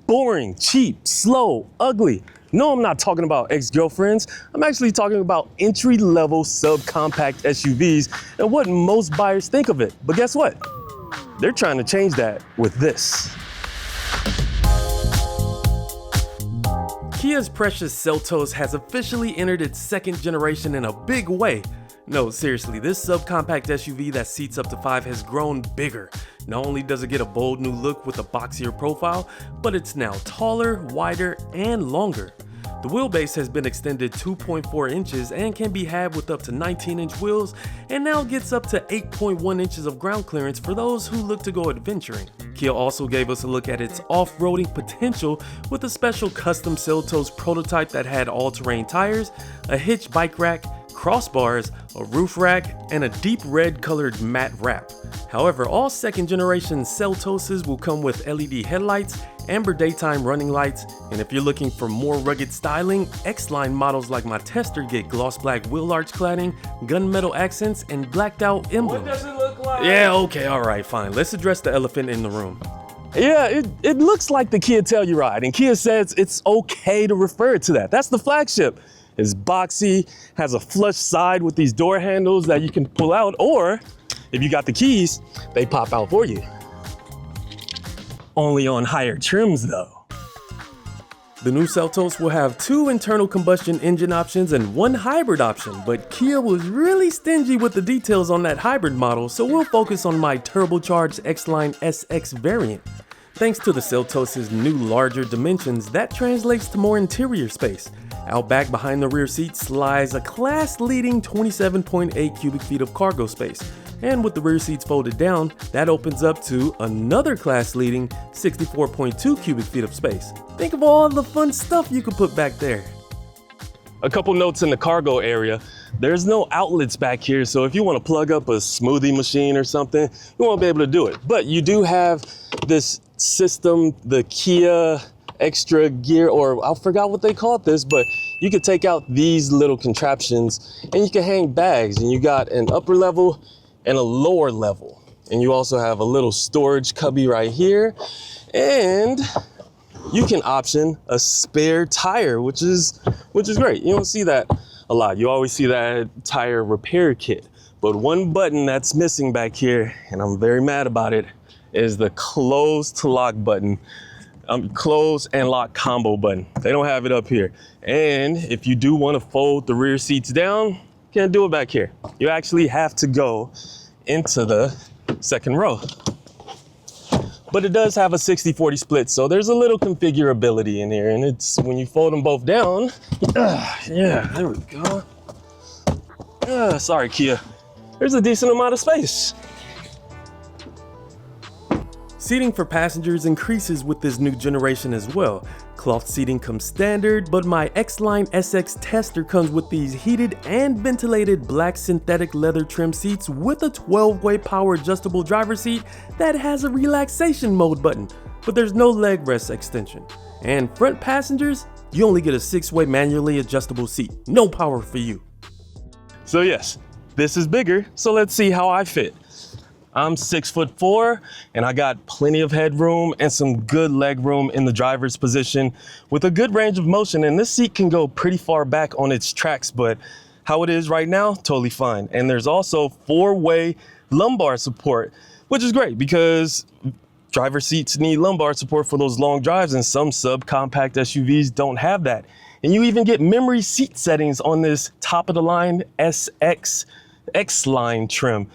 boring, cheap, slow, ugly. No, I'm not talking about ex-girlfriends. I'm actually talking about entry-level subcompact SUVs and what most buyers think of it. But guess what? They're trying to change that with this. Kia's precious Seltos has officially entered its second generation in a big way. No, seriously, this subcompact SUV that seats up to 5 has grown bigger. Not only does it get a bold new look with a boxier profile, but it's now taller, wider, and longer. The wheelbase has been extended 2.4 inches and can be had with up to 19-inch wheels, and now gets up to 8.1 inches of ground clearance for those who look to go adventuring. Kia also gave us a look at its off-roading potential with a special custom Seltos prototype that had all-terrain tires, a hitch bike rack, crossbars, a roof rack, and a deep red colored matte wrap. However, all second generation Seltoses will come with LED headlights, amber daytime running lights, and if you're looking for more rugged styling, X-Line models like my Tester get gloss black wheel arch cladding, gunmetal accents, and blacked out emblems. What does it look like? Yeah, okay, alright, fine. Let's address the elephant in the room. Yeah, it looks like the Kia Telluride, and Kia says it's okay to refer to that. That's the flagship. It's boxy, has a flush side with these door handles that you can pull out, or if you got the keys, they pop out for you. Only on higher trims though. The new Seltos will have 2 internal combustion engine options and 1 hybrid option, but Kia was really stingy with the details on that hybrid model, so we'll focus on my turbocharged X-Line SX variant. Thanks to the Seltos' new larger dimensions, that translates to more interior space. Out back behind the rear seats lies a class-leading 27.8 cubic feet of cargo space. And with the rear seats folded down, that opens up to another class-leading 64.2 cubic feet of space. Think of all the fun stuff you could put back there. A couple notes in the cargo area. There's no outlets back here, so if you want to plug up a smoothie machine or something, you won't be able to do it. But you do have this system, the Kia extra gear, or I forgot what they called this, but you could take out these little contraptions and you can hang bags, and you got an upper level and a lower level. And you also have a little storage cubby right here, and you can option a spare tire, which is great. You don't see that a lot. You always see that tire repair kit. But one button that's missing back here, and I'm very mad about it, is the close to lock button. Close and lock combo button. They don't have it up here. And if you do want to fold the rear seats down, you can't do it back here. You actually have to go into the second row. But it does have a 60-40 split, so there's a little configurability in here, and it's when you fold them both down, yeah, there we go. Sorry, Kia. There's a decent amount of space. Seating for passengers increases with this new generation as well. Cloth seating comes standard, but my X-Line SX Tester comes with these heated and ventilated black synthetic leather trim seats with a 12-way power adjustable driver's seat that has a relaxation mode button, but there's no leg rest extension. And front passengers, you only get a 6-way manually adjustable seat. No power for you. So yes, this is bigger, so let's see how I fit. I'm 6'4", and I got plenty of headroom and some good leg room in the driver's position with a good range of motion, and this seat can go pretty far back on its tracks, but how it is right now, totally fine. And there's also 4-way lumbar support, which is great because driver seats need lumbar support for those long drives, and some subcompact SUVs don't have that. And you even get memory seat settings on this top of the line SX X-Line trim.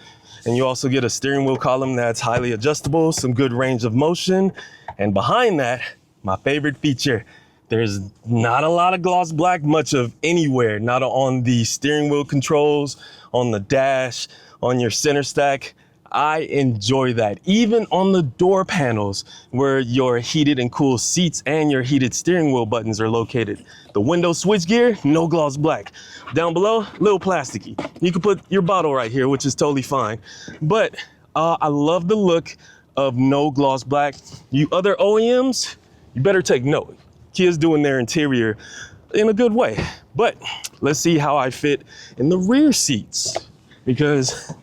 And you also get a steering wheel column that's highly adjustable, some good range of motion. And behind that, my favorite feature, there's not a lot of gloss black much of anywhere, not on the steering wheel controls, on the dash, on your center stack. I enjoy that. Even on the door panels where your heated and cool seats and your heated steering wheel buttons are located. The window switchgear, no gloss black. Down below, little plasticky. You can put your bottle right here, which is totally fine. But I love the look of no gloss black. You other OEMs, you better take note. Kia's doing their interior in a good way. But let's see how I fit in the rear seats, because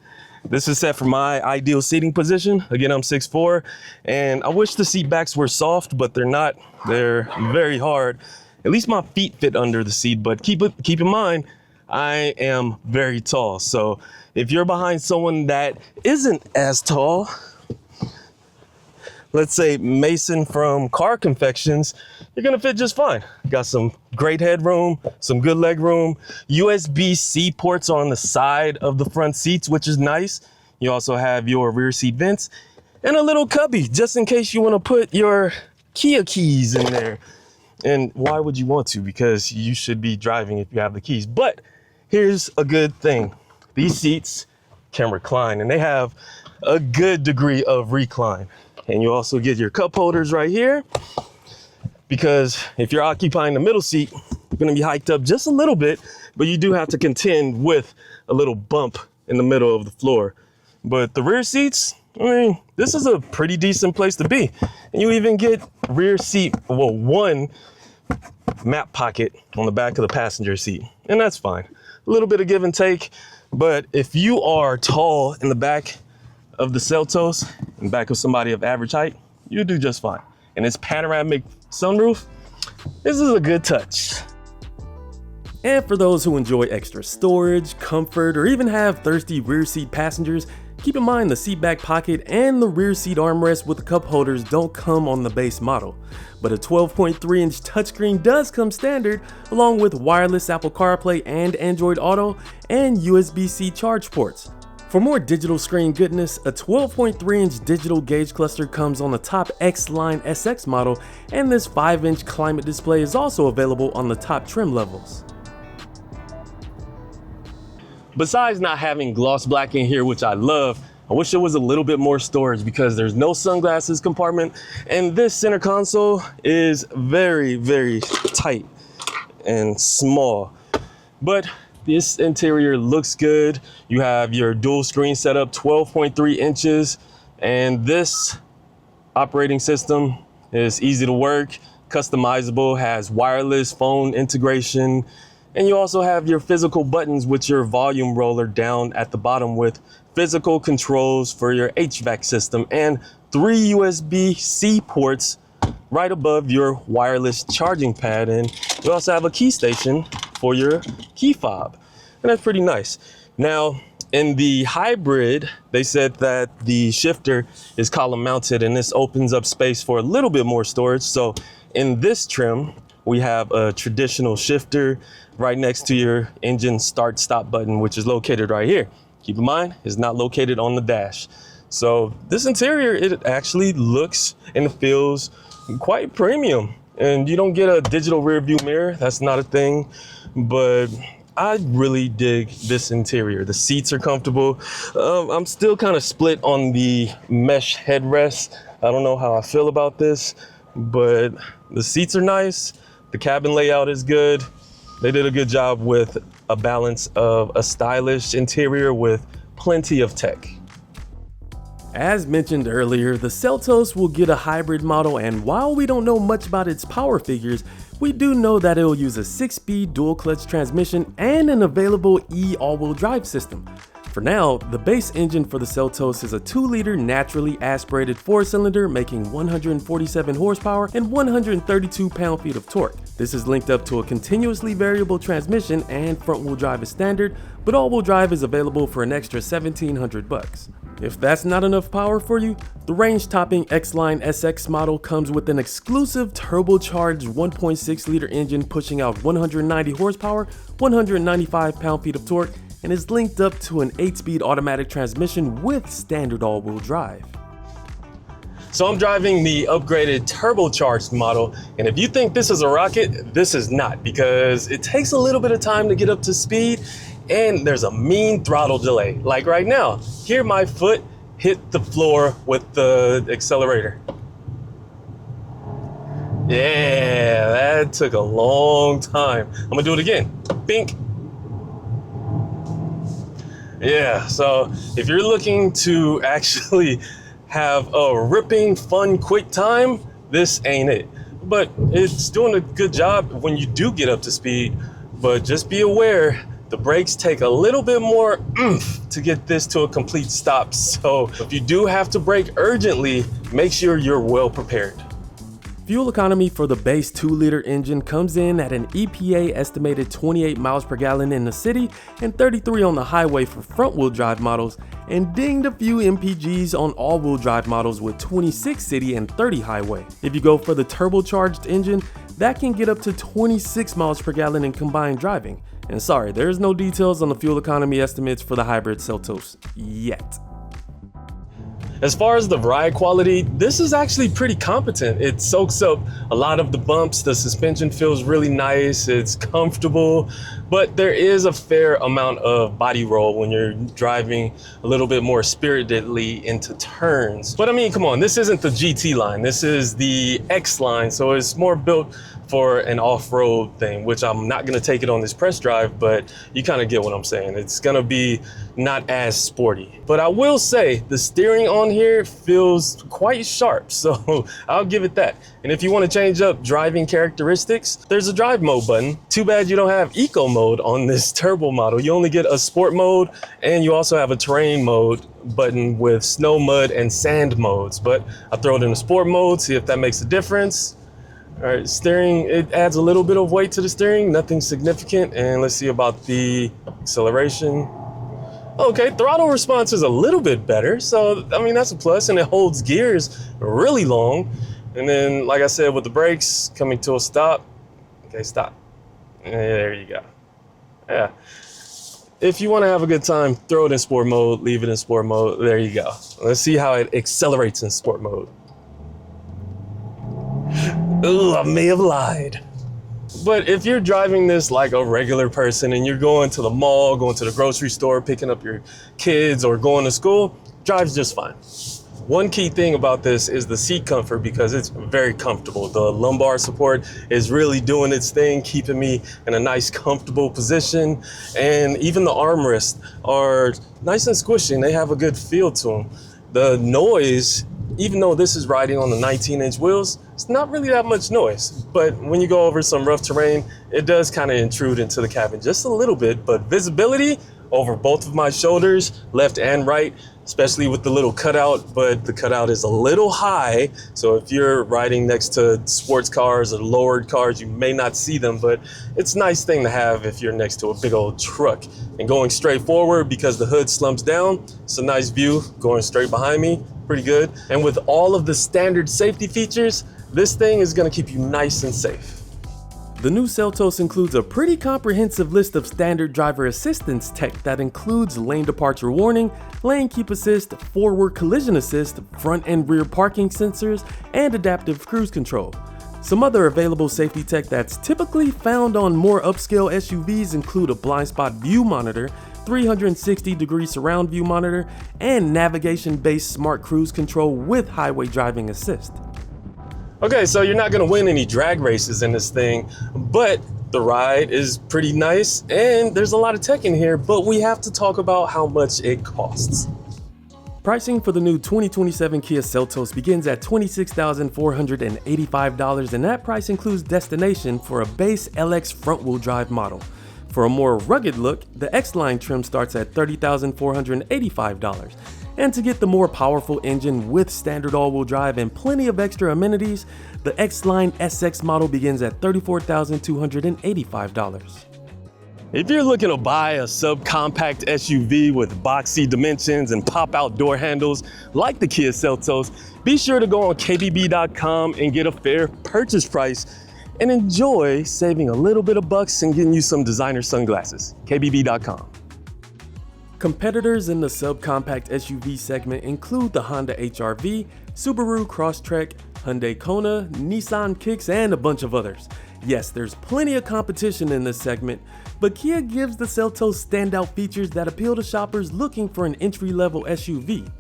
This is set for my ideal seating position. Again, I'm 6'4", and I wish the seat backs were soft, but they're not. They're very hard. At least my feet fit under the seat, but keep in mind, I am very tall. So if you're behind someone that isn't as tall, let's say Mason from Car Confections, you're gonna fit just fine. Got some great headroom, some good leg room, USB-C ports on the side of the front seats, which is nice. You also have your rear seat vents and a little cubby just in case you wanna put your Kia keys in there. And why would you want to? Because you should be driving if you have the keys. But here's a good thing. These seats can recline, and they have a good degree of recline. And you also get your cup holders right here, because if you're occupying the middle seat, you're gonna be hiked up just a little bit, but you do have to contend with a little bump in the middle of the floor. But the rear seats, I mean, this is a pretty decent place to be. And you even get rear seat, well, one map pocket on the back of the passenger seat, and that's fine. A little bit of give and take, but if you are tall in the back of the Seltos, in the back of somebody of average height, you do just fine. And this panoramic sunroof, this is a good touch. And for those who enjoy extra storage, comfort, or even have thirsty rear seat passengers, keep in mind the seat back pocket and the rear seat armrest with the cup holders don't come on the base model. But a 12.3-inch touchscreen does come standard, along with wireless Apple CarPlay and Android Auto, and USB-C charge ports. For more digital screen goodness, a 12.3-inch digital gauge cluster comes on the top X-Line SX model, and this 5-inch climate display is also available on the top trim levels. Besides not having gloss black in here, which I love, I wish there was a little bit more storage because there's no sunglasses compartment, and this center console is very, very tight and small. But this interior looks good. You have your dual screen setup, 12.3 inches, and this operating system is easy to work, customizable, has wireless phone integration, and you also have your physical buttons with your volume roller down at the bottom with physical controls for your HVAC system and 3 USB-C ports right above your wireless charging pad. And you also have a key station for your key fob, and that's pretty nice. Now, in the hybrid, they said that the shifter is column mounted, and this opens up space for a little bit more storage. So in this trim, we have a traditional shifter right next to your engine start stop button, which is located right here. Keep in mind, it's not located on the dash. So this interior, it actually looks and feels quite premium. And you don't get a digital rear view mirror, that's not a thing, but I really dig this interior. The seats are comfortable. I'm still kind of split on the mesh headrest. I don't know how I feel about this, but the seats are nice. The cabin layout is good. They did a good job with a balance of a stylish interior with plenty of tech. As mentioned earlier, the Seltos will get a hybrid model, and while we don't know much about its power figures, we do know that it will use a 6-speed dual clutch transmission and an available all-wheel drive system. For now, the base engine for the Seltos is a 2-liter naturally aspirated 4-cylinder making 147 horsepower and 132 pound-feet of torque. This is linked up to a continuously variable transmission, and front-wheel drive is standard, but all-wheel drive is available for an extra $1,700. If that's not enough power for you, the range-topping X-Line SX model comes with an exclusive turbocharged 1.6-liter engine pushing out 190 horsepower, 195 pound-feet of torque, and is linked up to an 8-speed automatic transmission with standard all-wheel drive. So I'm driving the upgraded turbocharged model, and if you think this is a rocket, this is not, because it takes a little bit of time to get up to speed, and there's a mean throttle delay. Like right now, here my foot hit the floor with the accelerator. Yeah, that took a long time. I'm gonna do it again. Bink. Yeah, so if you're looking to actually have a ripping, fun, quick time, this ain't it. But it's doing a good job when you do get up to speed. But just be aware The brakes take a little bit more oomph to get this to a complete stop. So if you do have to brake urgently, make sure you're well prepared. Fuel economy for the base 2-liter engine comes in at an EPA estimated 28 miles per gallon in the city and 33 on the highway for front-wheel drive models, and dinged a few MPGs on all-wheel drive models with 26 city and 30 highway. If you go for the turbocharged engine, that can get up to 26 miles per gallon in combined driving. And sorry, there's no details on the fuel economy estimates for the hybrid Seltos yet. As far as the ride quality, this is actually pretty competent. It soaks up a lot of the bumps, the suspension feels really nice, it's comfortable, but there is a fair amount of body roll when you're driving a little bit more spiritedly into turns. But I mean, come on, this isn't the GT line, this is the X line, so it's more built for an off-road thing, which I'm not gonna take it on this press drive, but you kind of get what I'm saying. It's gonna be not as sporty. But I will say the steering on here feels quite sharp, so I'll give it that. And if you want to change up driving characteristics, there's a drive mode button. Too bad you don't have eco mode on this turbo model. You only get a sport mode, and you also have a terrain mode button with snow, mud, and sand modes. But I'll throw it in the sport mode, see if that makes a difference. All right, steering, it adds a little bit of weight to the steering, nothing significant. And let's see about the acceleration. Okay, throttle response is a little bit better. So, I mean, that's a plus, and it holds gears really long. And then, like I said, with the brakes coming to a stop. Okay, stop. There you go. Yeah. If you want to have a good time, throw it in sport mode, leave it in sport mode. There you go. Let's see how it accelerates in sport mode. Ooh, I may have lied. But if you're driving this like a regular person and you're going to the mall, going to the grocery store, picking up your kids or going to school, drives just fine. One key thing about this is the seat comfort, because it's very comfortable. The lumbar support is really doing its thing, keeping me in a nice comfortable position. And even the armrests are nice and squishy and they have a good feel to them. The noise, even though this is riding on the 19-inch wheels, it's not really that much noise. But when you go over some rough terrain, it does kind of intrude into the cabin just a little bit. But visibility over both of my shoulders, left and right, especially with the little cutout, but the cutout is a little high. So if you're riding next to sports cars or lowered cars, you may not see them, but it's a nice thing to have if you're next to a big old truck. And going straight forward, because the hood slumps down, it's a nice view going straight behind me, pretty good. And with all of the standard safety features, this thing is gonna keep you nice and safe. The new Seltos includes a pretty comprehensive list of standard driver assistance tech that includes lane departure warning, lane keep assist, forward collision assist, front and rear parking sensors, and adaptive cruise control. Some other available safety tech that's typically found on more upscale SUVs include a blind spot view monitor, 360-degree surround view monitor, and navigation-based smart cruise control with highway driving assist. Okay, so you're not gonna win any drag races in this thing, but the ride is pretty nice and there's a lot of tech in here, but we have to talk about how much it costs. Pricing for the new 2027 Kia Seltos begins at $26,485, and that price includes destination for a base LX front-wheel drive model. For a more rugged look, the X-Line trim starts at $30,485. And to get the more powerful engine with standard all-wheel drive and plenty of extra amenities, the X-Line SX model begins at $34,285. If you're looking to buy a subcompact SUV with boxy dimensions and pop-out door handles like the Kia Seltos, be sure to go on kbb.com and get a fair purchase price and enjoy saving a little bit of bucks and getting you some designer sunglasses. kbb.com. Competitors in the subcompact SUV segment include the Honda HR-V, Subaru Crosstrek, Hyundai Kona, Nissan Kicks, and a bunch of others. Yes, there's plenty of competition in this segment, but Kia gives the Seltos standout features that appeal to shoppers looking for an entry-level SUV.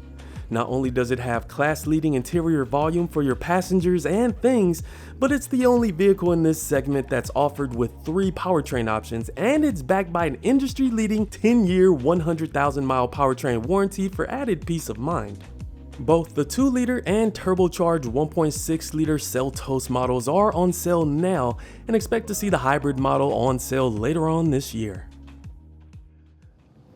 Not only does it have class-leading interior volume for your passengers and things, but it's the only vehicle in this segment that's offered with 3 powertrain options, and it's backed by an industry-leading 10-year, 100,000-mile powertrain warranty for added peace of mind. Both the 2-liter and turbocharged 1.6-liter Seltos models are on sale now, and expect to see the hybrid model on sale later on this year.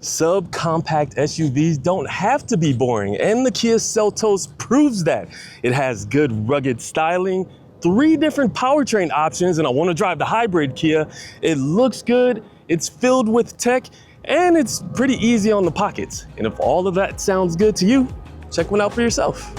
Subcompact SUVs don't have to be boring, and the Kia Seltos proves that. It has good rugged styling, 3 different powertrain options, and I want to drive the hybrid Kia. It looks good, it's filled with tech, and it's pretty easy on the pockets. And if all of that sounds good to you, check one out for yourself.